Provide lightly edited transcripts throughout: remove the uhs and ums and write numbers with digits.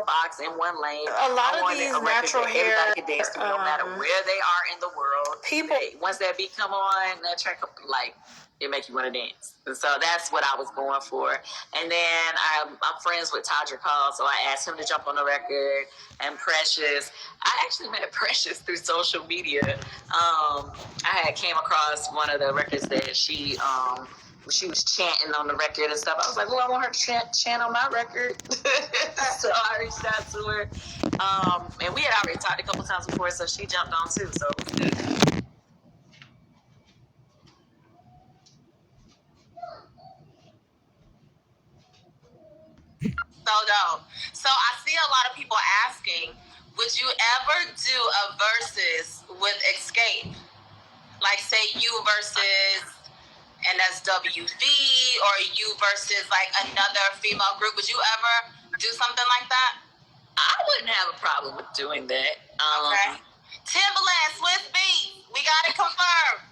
box in one lane. A lot of these natural hair, everybody can dance to, no matter where they are in the world. People, once that beat come on, that track, like, it make you want to dance. And so that's what I was going for. And then I'm friends with Todrick Hall, so I asked him to jump on the record. And Precious, I actually met Precious through social media. I had came across one of the records that she was chanting on the record and stuff. I was like, well, I want her to chant on my record. So I reached out to her. And we had already talked a couple times before, so she jumped on too. So it was good. So dope. So I see a lot of people asking, would you ever do a versus with Xscape? Like, say you versus NSWV or you versus like another female group. Would you ever do something like that? I wouldn't have a problem with doing that. Okay. Timbaland, Swiss Beats, we got it confirmed.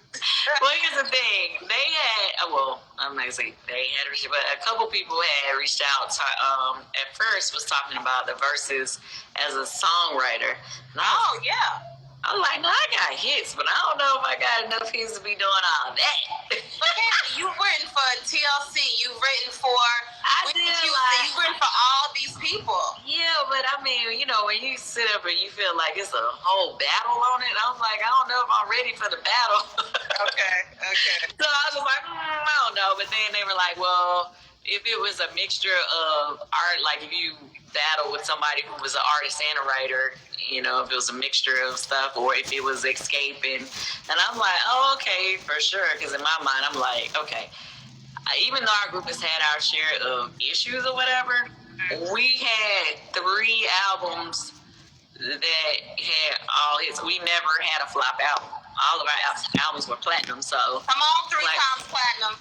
Well, here's the thing. They had, I'm not going to say they had reached, but a couple people had reached out to, at first was talking about the verses as a songwriter. Yeah. I'm like, no, I got hits, but I don't know if I got enough hits to be doing all that. You've written for TLC. You've written for you've written for all these people. Yeah, but I mean, you know, when you sit up and you feel like it's a whole battle on it, I'm like, I don't know if I'm ready for the battle. Okay. So I was like, I don't know. But then they were like, well, if it was a mixture of art, like if you battle with somebody who was an artist and a writer, you know, if it was a mixture of stuff, or if it was Xscape, and I'm like, oh, okay, for sure, because in my mind, I'm like, okay, even though our group has had our share of issues or whatever, we had 3 albums that had all hits. We never had a flop album. All of our albums were platinum, so. Come on, 3 times platinum.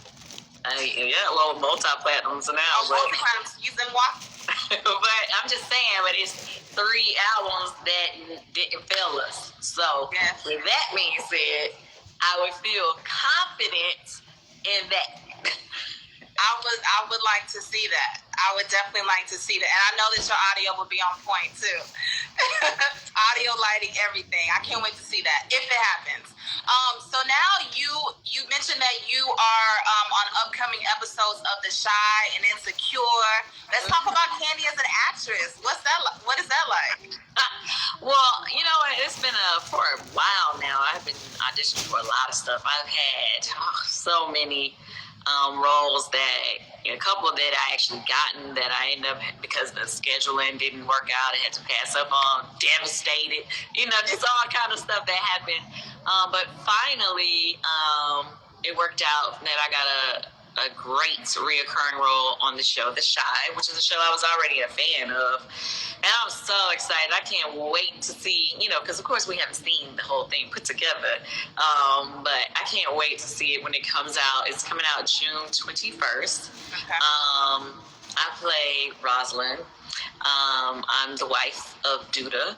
Yeah, well, multi-platinums now. Multi-platinums, using what? But I'm just saying, but it's 3 albums that didn't fail us. So, with that being said, I would feel confident in that. I would like to see that. I would definitely like to see that. And I know that your audio will be on point too. Audio, lighting, everything. I can't wait to see that if it happens. So now you mentioned that you are on upcoming episodes of The Chi and Insecure. Let's talk about Kandi as an actress. What is that like? Well, you know, it's been for a while now. I've been auditioning for a lot of stuff. I've had so many roles that, a couple that I actually gotten that I ended up, because the scheduling didn't work out, I had to pass up on, devastated, just all kind of stuff that happened. But finally, it worked out that I got a great reoccurring role on the show, The Chi, which is a show I was already a fan of. And I'm so excited. I can't wait to see, because of course we haven't seen the whole thing put together. But I can't wait to see it when it comes out. It's coming out June 21st. Okay. I play Rosalind. I'm the wife of Duda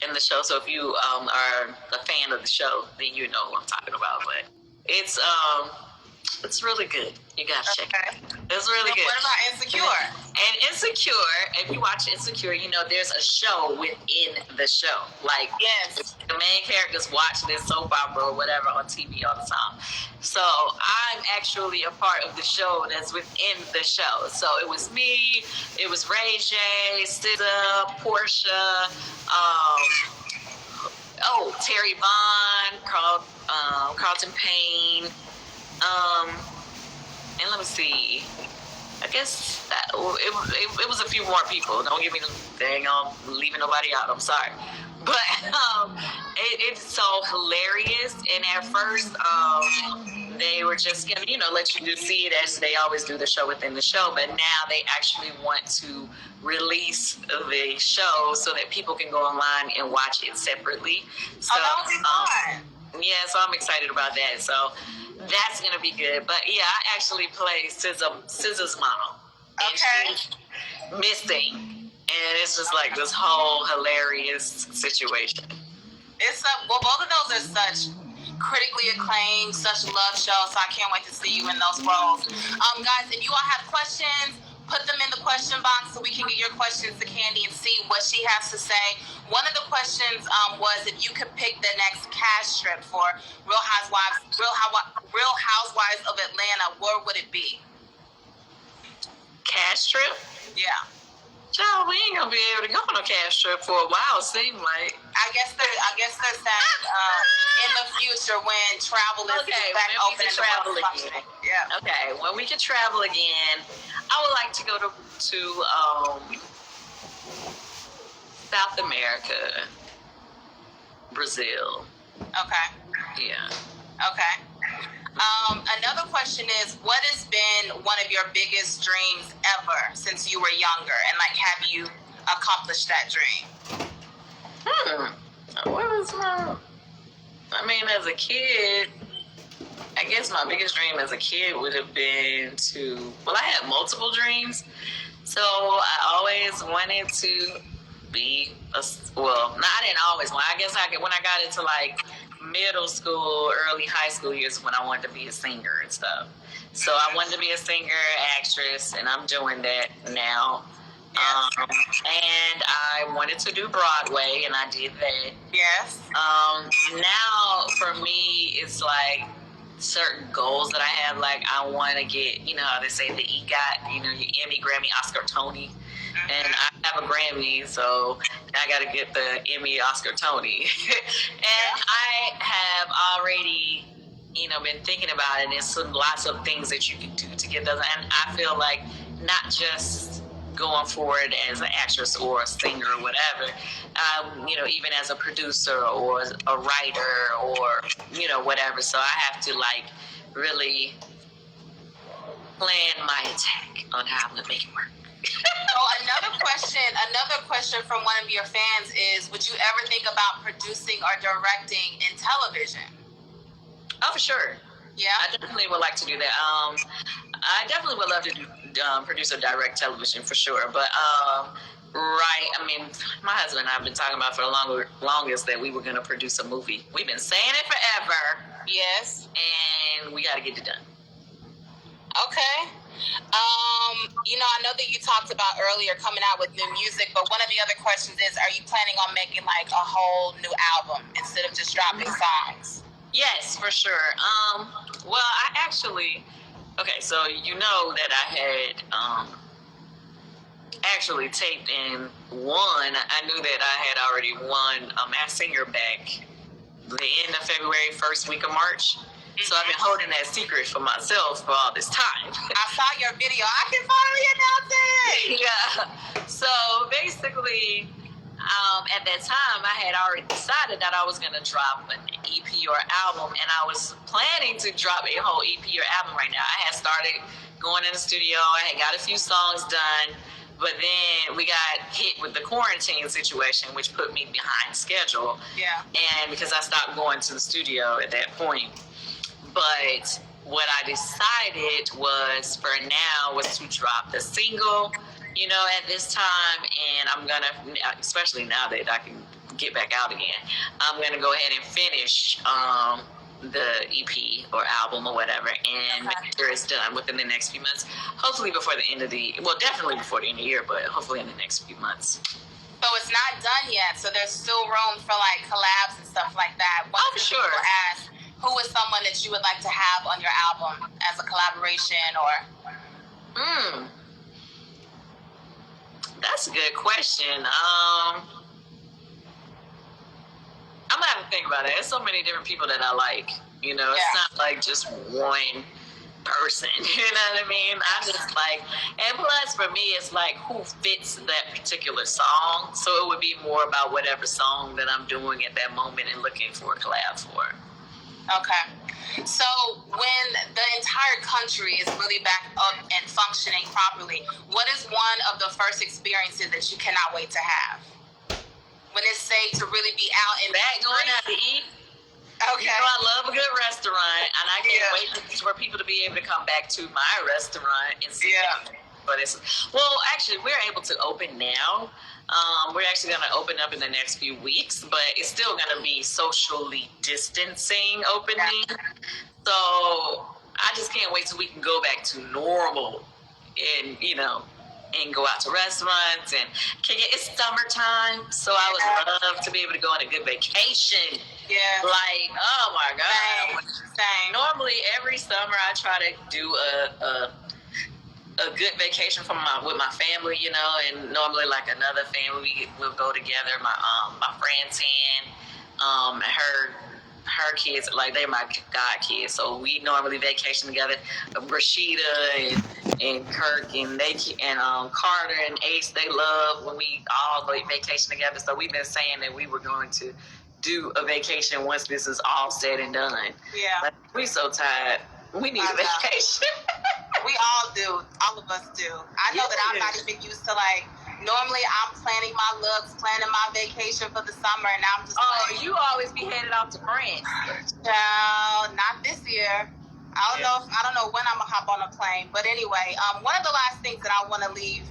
in the show. So if you are a fan of the show, then you know who I'm talking about. But it's really good. You gotta check it out. It's really good. What about Insecure? And Insecure, if you watch Insecure, there's a show within the show. Like, yes, the main characters watch this soap opera or whatever on TV all the time. So I'm actually a part of the show that's within the show. So it was me, it was Ray J, SZA, Portia, Terry Vaughn, Carlton Payne. And let me see. I guess that it was a few more people. Don't give me the thing. I'm leaving nobody out. I'm sorry, but it's so hilarious. And at first, they were just gonna, let you just see it as they always do the show within the show. But now they actually want to release the show so that people can go online and watch it separately. So, that would be fun. Yeah, so I'm excited about that. So that's gonna be good. But yeah, I actually play SZA's mom. Okay. And she's missing, and it's just like this whole hilarious situation. It's both of those are such critically acclaimed, such love shows. So I can't wait to see you in those roles. Guys, if you all have questions, put them in the question box so we can get your questions to Candy and see what she has to say. One of the questions was if you could pick the next cast strip for Real Housewives of Atlanta, where would it be? Cash trip? Yeah. Child, we ain't gonna be able to go on a cash trip for a while. Seem like. I guess they're saying in the future when travel is back open and travel again. Yeah. Okay, when we can travel again, I would like to go to South America, Brazil. Okay. Yeah. Okay. Another question is, what has been one of your biggest dreams ever since you were younger? And, like, have you accomplished that dream? What was my... I mean, as a kid, I guess my biggest dream as a kid would have been to... Well, I had multiple dreams. So I always wanted to be a... Well, no, I didn't always want... I guess when I got into, like... middle school, early high school years when I wanted to be a singer and stuff. So I wanted to be a singer, actress, and I'm doing that now. And I wanted to do Broadway, and I did that. Yes. Now for me, it's like certain goals that I have. Like I want to get, you know how they say the EGOT, you know, your Emmy, Grammy, Oscar, Tony. And I have a Grammy, so I got to get the Emmy, Oscar, Tony. And I have already, you know, been thinking about it. And there's lots of things that you can do to get those. And I feel like not just going forward as an actress or a singer or whatever, you know, even as a producer or a writer or, you know, whatever. So I have to, like, really plan my attack on how I'm going to make it work. So another question from one of your fans is, would you ever think about producing or directing in television? Oh, for sure. Yeah? I definitely would like to do that. I definitely would love to do, produce or direct television for sure. But, right, I mean, my husband and I have been talking about for the longest that we were going to produce a movie. We've been saying it forever. Yes. And we got to get it done. Okay. You know, I know that you talked about earlier coming out with new music, but one of the other questions is, are you planning on making like a whole new album instead of just dropping songs? Yes, for sure. Well, I actually, okay, so you know that I had actually taped in one. I knew that I had already won a Masked Singer back the end of February, first week of March. So I've been holding that secret for myself for all this time. I saw your video. I can finally announce it. Yeah. So basically, at that time, I had already decided that I was going to drop an EP or album, and I was planning to drop a whole EP or album right now. I had started going in the studio. I had got a few songs done, but then we got hit with the quarantine situation, which put me behind schedule. Yeah. And because I stopped going to the studio at that point. But what I decided was for now was to drop the single, you know, at this time. And I'm going to, especially now that I can get back out again, I'm going to go ahead and finish the EP or album or whatever and make sure it's done within the next few months. Hopefully before the end of definitely before the end of the year, but hopefully in the next few months. So it's not done yet. So there's still room for like collabs and stuff like that. Oh, for sure. People ask, who is someone that you would like to have on your album as a collaboration or? That's a good question. I'm gonna have to think about it. There's so many different people that I like. You know, it's not like just one person. You know what I mean? I just like, and plus for me, it's like who fits that particular song. So it would be more about whatever song that I'm doing at that moment and looking for a collab for. Okay. So when the entire country is really back up and functioning properly, what is one of the first experiences that you cannot wait to have? When it's safe to really be out and going out to eat. Okay. You know, I love a good restaurant, and I can't wait for people to be able to come back to my restaurant and see it. But actually, we're able to open now. We're actually going to open up in the next few weeks, but it's still going to be socially distancing opening. So I just can't wait till we can go back to normal and, you know, and go out to restaurants and it's summertime, so I would love to be able to go on a good vacation. Yeah. Like, oh my God. Same. Normally every summer I try to do a good vacation with my family, you know, and normally like another family we'll go together. My friend Tan, her kids, like they're my god kids, so we normally vacation together. Rashida and Kirk and Carter and Ace, they love when we all go vacation together. So we've been saying that we were going to do a vacation once this is all said and done. Yeah. Like, we so tired. We need a vacation. We all do. All of us do. I know that I'm not even used to, like, normally I'm planning my looks, planning my vacation for the summer, and I'm just you always be headed off to France. Child, not this year. I don't know when I'm gonna hop on a plane. But anyway, one of the last things that I want to leave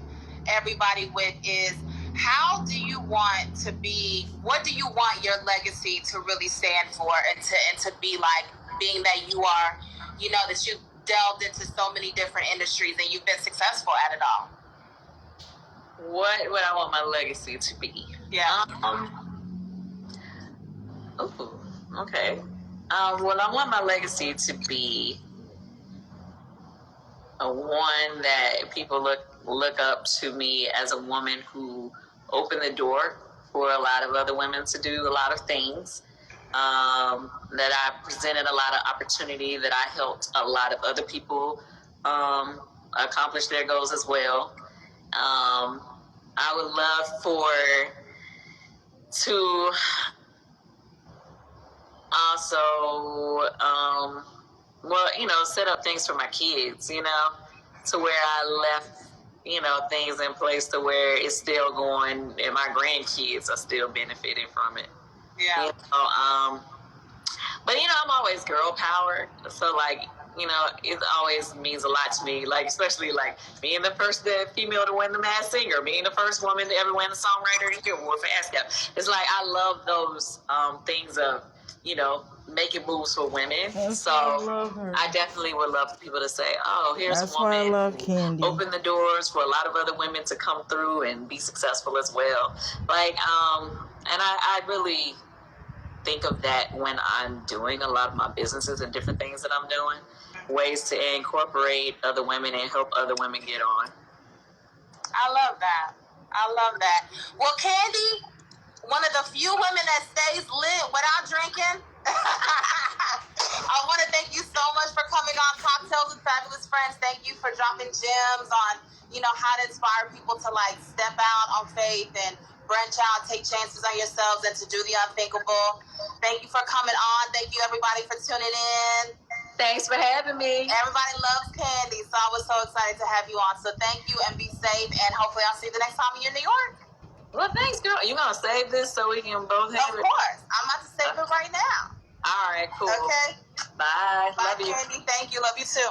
everybody with is, how do you want to be? What do you want your legacy to really stand for, and to be like, being that you are, you know, that you delved into so many different industries and you've been successful at it all? What would I want my legacy to be? Yeah. Okay. Well, I want my legacy to be one that people look up to me as a woman who opened the door for a lot of other women to do a lot of things. That I presented a lot of opportunity, that I helped a lot of other people accomplish their goals as well. I would love to also, set up things for my kids, you know, to where I left, things in place to where it's still going and my grandkids are still benefiting from it. Yeah. But I'm always girl power, so like, it always means a lot to me. Like, especially like being the first female to win the Masked Singer, being the first woman to ever win the Songwriter of the Year award for ASCAP. It's like I love those things of making moves for women. I definitely would love for people to say, "Oh, here's a woman." That's why I love Candy. Open the doors for a lot of other women to come through and be successful as well. Like, and I really think of that when I'm doing a lot of my businesses and different things that I'm doing, ways to incorporate other women and help other women get on. I love that. Well, Candy, one of the few women that stays lit without drinking. I want to thank you so much for coming on Cocktails with Fabulous Friends. Thank you for dropping gems on, how to inspire people to like step out on faith and branch out, take chances on yourselves, and to do the unthinkable. Thank you for coming on. Thank you, everybody, for tuning in. Thanks for having me. Everybody loves Candy, so I was so excited to have you on. So thank you, and be safe, and hopefully I'll see you the next time you're in New York. Well, thanks, girl. You gonna save this so we can both have it? Of course. I'm about to save it right now. All right, cool. Okay. Bye. Bye, Love you. Candy. Thank you. Love you too.